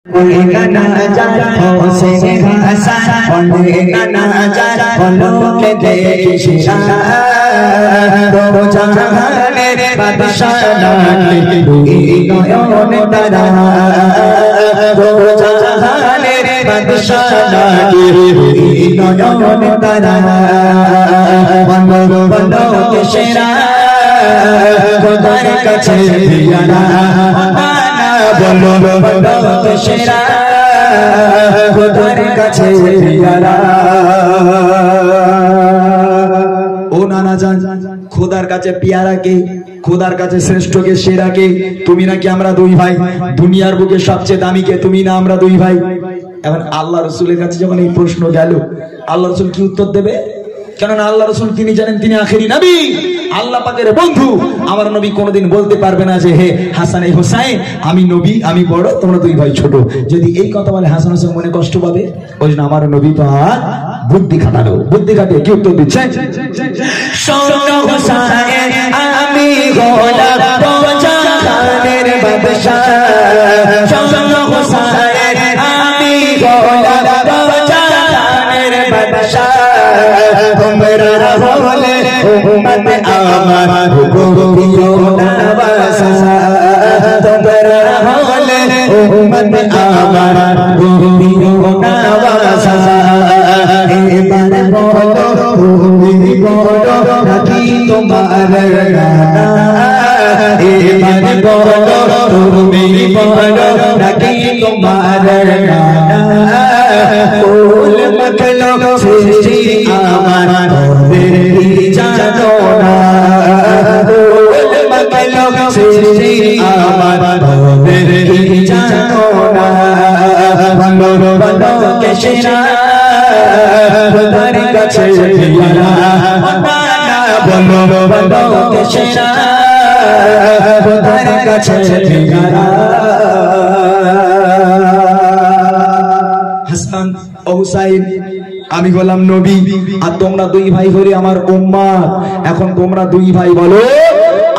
गाना जा हुसैन हसन गाना जा बोलो के देखिशा दो जहानेर बादशाह नाकी दुई नयन तारा दो जहानेर बादशाह नाकी दुई नयन तारा बोलो बोलो के शेरा खुदार काछे दियाना बोलो बोलो के शेरा खुदार काछे दियाना ओ नाना जान खुदार काछे प्यारा के खुदार काछे श्रेष्ठ के सेरा के तुमी नाकि आमरा दुई भाई दुनियार बुके सबचेये दामी के तुमी ना आमरा दुई भाई এখন আল্লাহ রাসূলের কাছে যখন এই প্রশ্ন গেল আল্লাহ রাসূল কি উত্তর দেবে কারণ আল্লাহ রাসূল তিনি জানেন তিনি আখেরি নবী আল্লাহ পাকের বন্ধু আমার নবী কোনোদিন বলতে পারবে না যে হে হাসান এই হোসেন আমি নবী আমি বড় তোমরা দুই ভাই ছোট যদি এই কথা বলে হাসান হোসেন মনে কষ্ট পাবে ওইজন্য আমার নবী পাক বুদ্ধি খাটালো বুদ্ধি খাটিয়ে কি উত্তর দিচ্ছে শোনো হোসেন আমি গোলাম তো জাহানের বাদশা শোনো হোসেন আমি গোলাম তো জাহানের বাদশা তোমরা বলে উম্মত আমার গোবিও নওয়াসা তোমরা বলে উম্মত আমার গোবিও নওয়াসা এবার বলো তুমি বলো নাকি তোমার গানা এবার বলো তুমি বলো নাকি তোমার গানা ফুল মখলো সৃষ্টি আমার জানো না ফুল মখলো সৃষ্টি আমার জানো না বলো বলো কে সেরা খুদার কাছে দিয়ানা বলো বলো কে সেরা খুদার কাছে দিয়ানা হাসান ও হুসাইন আমি বললাম নবী আর তোমরা দুই ভাই হলে আমার উম্মত এখন তোমরা দুই ভাই বলো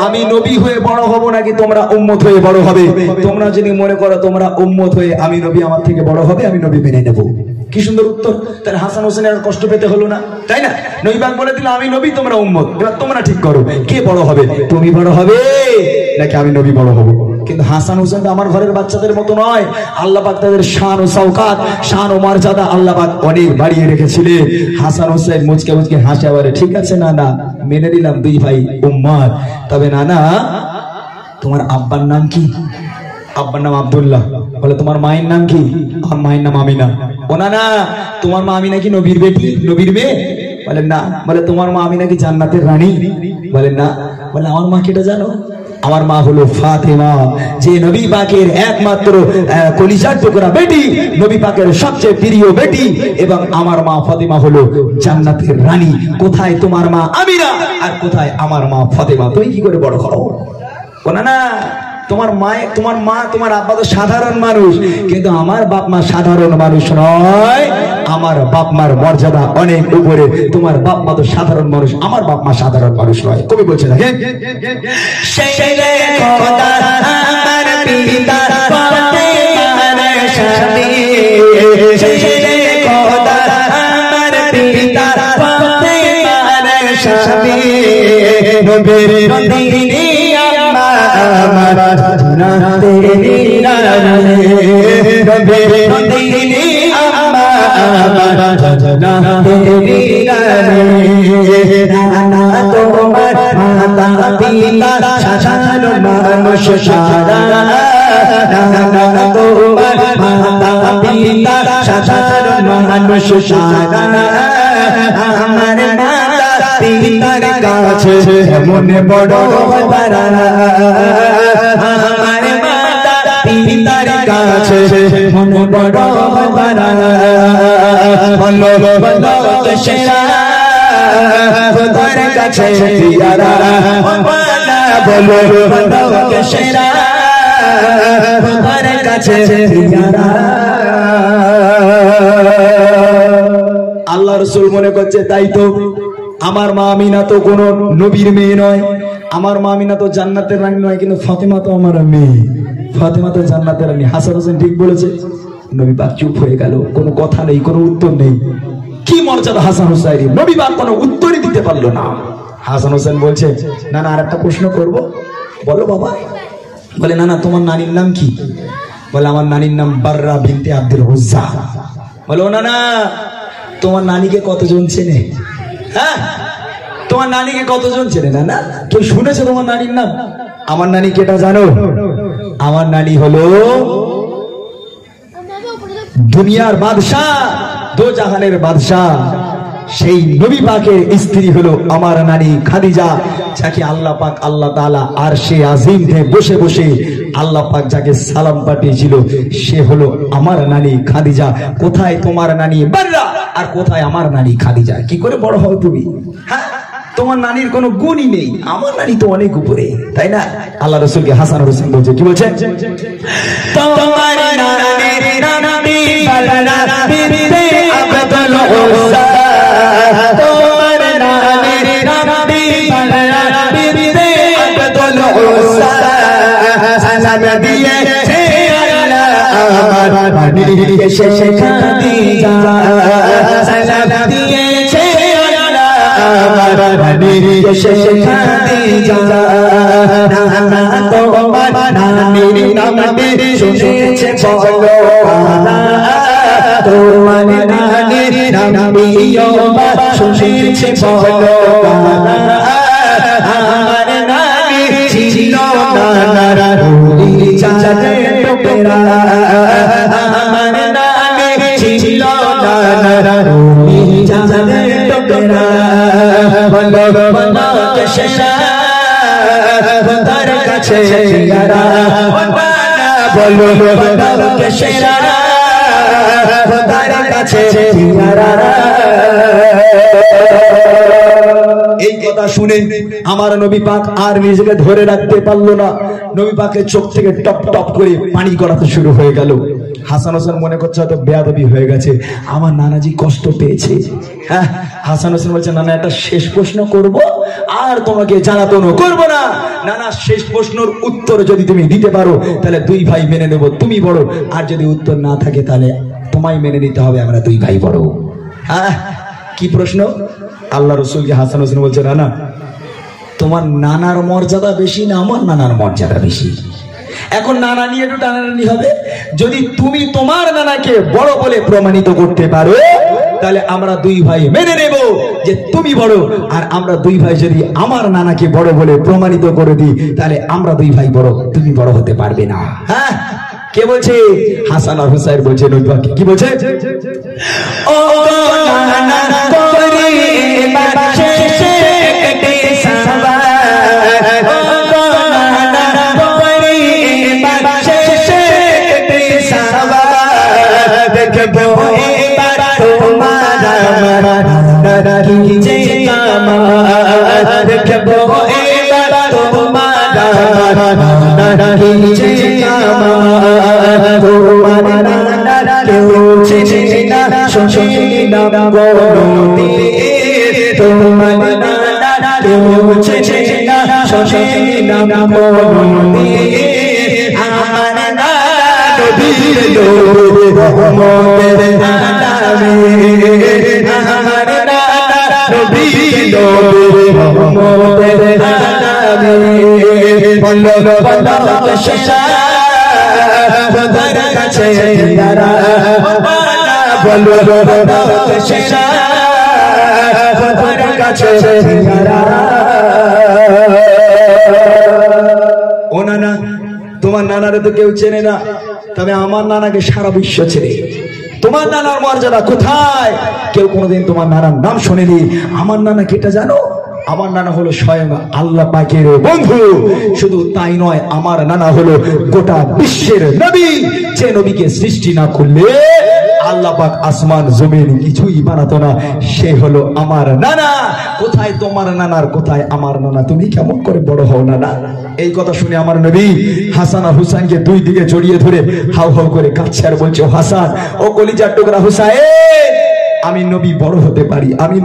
আমি নবী হয়ে বড় হব নাকি তোমরা উম্মত হয়ে বড় হবে তোমরা যদি মনে করো তোমরা উম্মত হয়ে আমি নবী আমার থেকে বড় হবে আমি নবী মেনে নেব কি সুন্দর উত্তর তাহলে হাসান হোসেনের আর কষ্ট পেতে হলো না তাই না নবী পাক বলে দিল আমি নবী তোমরা উম্মত এবার তোমরা ঠিক করো কে বড় হবে তুমি বড় হবে নাকি আমি নবী বড় হব কিন্তু হাসান হোসেন তো আমার ঘরের বাচ্চাদের মতো নয় আল্লাহ পাক তাদের শান ও শওকাত শান ও মর্যাদা আল্লাহ পাক অনেক বাড়িয়ে রেখেছিলেন হাসান হোসেন মুচকে মুচকে হাসে বলে ঠিক আছে না না মেনে নিলাম দুই ভাই উম্মত তবে না না তোমার আব্বার নাম কি আব্বার নাম আব্দুল্লাহ বলে তোমার মায়ের নাম কি আমার মায়ের নাম আমিনা ও না না তোমার মা আমিনা কি নবীর বেটি নবীর মেয়ে বলে না বলে তোমার মা আমিনা কি জান্নাতের রানী বলে না বলে আমার মা কেটা জানো আমার মা হলো ফাতেমা যে নবী পাকের একমাত্র কলিজার টুকরা বেটি নবী পাকের সবচেয়ে প্রিয় বেটি এবং আমার মা ফাতেমা হলো জান্নাতের রানী কোথায় তোমার মা আমিনা আর কোথায় আমার মা ফাতেমা তুই কি করে বড় করো না না তোমার মা তোমার আব্বা তো সাধারণ মানুষ কিন্তু আমার বাপ মা সাধারণ মানুষ নয় আমার বাপ মার মর্যাদা অনেক উপরে তোমার বাপ মা তো সাধারণ মানুষ আমার বাপ মা সাধারণ মানুষ নয় কবি বলছে দেখেন আমার জানা তেরি রানে কবে দিনি আমার জানা তেরি রানে নানা তোমার মাতা পিতা সাধারণ মানুষ সারা নানা তোমার মাতা পিতা সাধারণ মানুষ সারা আমার পিতার কাছে মনে বড় তারা আমার মাতা পিতার কাছে মনে বড় তারা বলো বলো সেরা খুদার কাছে দিয়ারা বলো বলো সেরা খুদার কাছে দিয়ারা আল্লাহ রাসূল মনে করছে তাই তো আমার মা আমিনা তো কোন নবীর মেয়ে নয় আমার মা আমিনা তো জান্নাতের রানী নয় কিন্তু ফাতেমা তো আমার মেয়ে ফাতেমা তো জান্নাতের রানী। হাসান হোসেন ঠিক বলেছে। নবী পাক চুপ হয়ে গেল, কোনো কথা নেই, কোনো উত্তর নেই। কি মর্যাদা হাসান হোসেনের! নবী পাক কোনো উত্তরই দিতে পারলো না। হাসান হোসেন বলছে, না না, আর একটা প্রশ্ন করব। বলো বাবা। বলে, না না, তোমার নানির নাম কি? বলে, আমার নানির নাম বাররা বিনতে আব্দুল উজ্জা। বলো, না না, তোমার নানিকে কতজন চেনে? হ্যাঁ, তোমার নানিকে কতজন চেনে? না না, কেউ শুনেছে তোমার নানির নাম? আমার নানি কেটা জানো? আমার নানি হলো দুনিয়ার বাদশাহ, দো জাহানের বাদশাহ, সেই নবী পাকের স্ত্রী হলো আমার নানি খাদিজা, যাকে আল্লাহ পাক আল্লাহ তাআলা আরশে আজিমে বসে বসে আল্লাহ পাক যাকে সালাম পাঠিয়েছিল, সে হলো আমার নানি খাদিজা। কোথায় তোমার নানি বাররা, আর কোথায় আমার নানি খাদিজা? কি করে বড় হবে তুমি? হ্যাঁ, তোমার নানির কোনো গুণই নেই, আমার নানি তো অনেক উপরে, তাই না? আল্লাহ রাসূলকে হাসান হোসেন বলছে, কি বলছে? তোমার নানির নামি বাররা বিনতে আব্দুল উজ্জা, তোমার নানির নামি বাররা বিনতে আব্দুল উজ্জা, সালাম দিয়েছে আল্লাহ আমার নানিকে সে খাদিজা, সালাম দিয়েছে আমার নানিকে সে খাদিজা। না তোমার নানির নামে শুনেছে বলো, তোমার নানির নামে শুনেছে বলো, আমার নানি ছিল নানার রুলি চাঁদে টোপেরা, আমার নানি ছিল নানার রুলি চাঁদে টোপেরা। বলো বলো কেশা তার কাছে যারা, বলো বলো কেশা তার কাছে যারা। এই কথা শুনে আমার নবী পাক আর নিজেকে ধরে রাখতে পারলো না। নবী পাকের চোখ থেকে টপ টপ করে পানি গড়াতে শুরু হয়ে গেল। হাসান হোসেন মনে করছে হয়তো বেয়াদবি হয়ে গেছে, আমার নানাজি কষ্ট পেয়েছে। হ্যাঁ, হাসান হোসেন বলছে, নানা একটা শেষ প্রশ্ন করব, আর তোমাকে জ্বালাতনও করবো না। নানা, শেষ প্রশ্নের উত্তর যদি তুমি দিতে পারো তাহলে দুই ভাই মেনে নেব, তুমি বড়, আর যদি উত্তর না থাকে তাহলে তোমায় মেনে নিতে হবে, আমরা দুই ভাই বড়। হ্যাঁ, কি প্রশ্ন? আল্লাহ রসুলকে হাসান হোসেন বলছে, নানা, তোমার নানার মর্যাদা বেশি না আমার নানার মর্যাদা বেশি? এখন নানা নিয়ে একটু টানাটানি হবে। যদি তুমি তোমার নানাকে বড় বলে প্রমাণিত করতে পারো তাহলে আমরা দুই ভাই মেনে নেব যে তুমি বড়, আর আমরা দুই ভাই যদি আমার নানাকে বড় বলে প্রমাণিত করে দিই তাহলে আমরা দুই ভাই বড়, তুমি বড় হতে পারবে না। হ্যাঁ, কে বলছে? হাসান আর হুসাইন বলছে। নবী পাক কি বলছে? ও নানা তোরে বাদশে কেটে সাবা, ও নানা তোরে বাদশে কেটে সাবা, দেখবো এবার তোমার নানা কি যে কামা, দেখবো এবার তোমার নানা কি যে কামা। তোমার নানা কেউ চেনে না শোনে না গরতি, তোমার নানা কেউ চেনে না শোনে না গরতি। আমার নানা নবীর নূরে রহমতের আলামে, আমার নানা নবীর নূরে রহমতের আলামে। বলো বলো কেশা তার কাছে যারা, বলো বলো কেশা তার কাছে যারা। ও নানা, তোমার নানারে তো কেউ চেনে না, তবে আমার নানাকে সারা বিশ্ব চেনে। তোমার নানার মর্যাদা কোথায়? কেউ কোনোদিন তোমার নানার নাম শোনেনি। আমার নানা কেটা জানো? আমার নানা হলো স্বয়ং আল্লাহ পাকের বন্ধু। শুধু তাই নয়, আমার নানা হলো গোটা বিশ্বের নবী, যে নবীকে সৃষ্টি না করলে আল্লাহ পাক আসমান জমিন কিছুই বানাতো না, সে হলো আমার নানা। কোথায় তোমার নানার, কোথায় আমার নানা? তুমি কেমন করে বড় হও নানা? এই কথা শুনে আমার নবী হাসান আর হুসাইনকে দুই দিকে জড়িয়ে ধরে হাউ হাউ করে কাঁদছে আর বলছে, ও হাসান, ও কলিজার টুকরা হুসাইন, আমি নবী বড় হতে পারি, আমি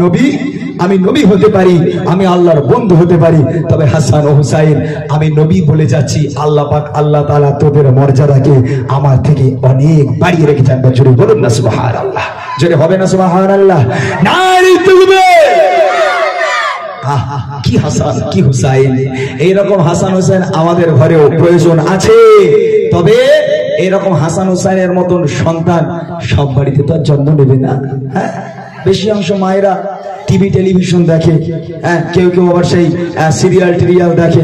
নবী হতে পারি, আমি আল্লাহর বন্ধু হতে পারি। তবে হাসান ও হুসাইন, আমি নবী বলে যাচ্ছি, আল্লাহ পাক আল্লাহ তাআলা তোদের মর্যাদাকে আমার থেকে অনেক বাড়িয়ে রেখেছেন। জোরে বলুন না সুবহানাল্লাহ, জোরে হবে না সুবহানাল্লাহ? নারী তুলবে কি হাসান কি হুসাইন, এইরকম হাসান হুসাইন আমাদের ঘরেও প্রয়োজন আছে। তবে এরকম হাসান হুসাইনের মতন সন্তান সব বাড়িতে তো আর জন্ম নেবে না। হ্যাঁ, বেশি অংশ মায়েরা টিভি টেলিভিশন দেখে, হ্যাঁ, কেউ কেউ আবার সেই সিরিয়াল টিরিয়াল দেখে।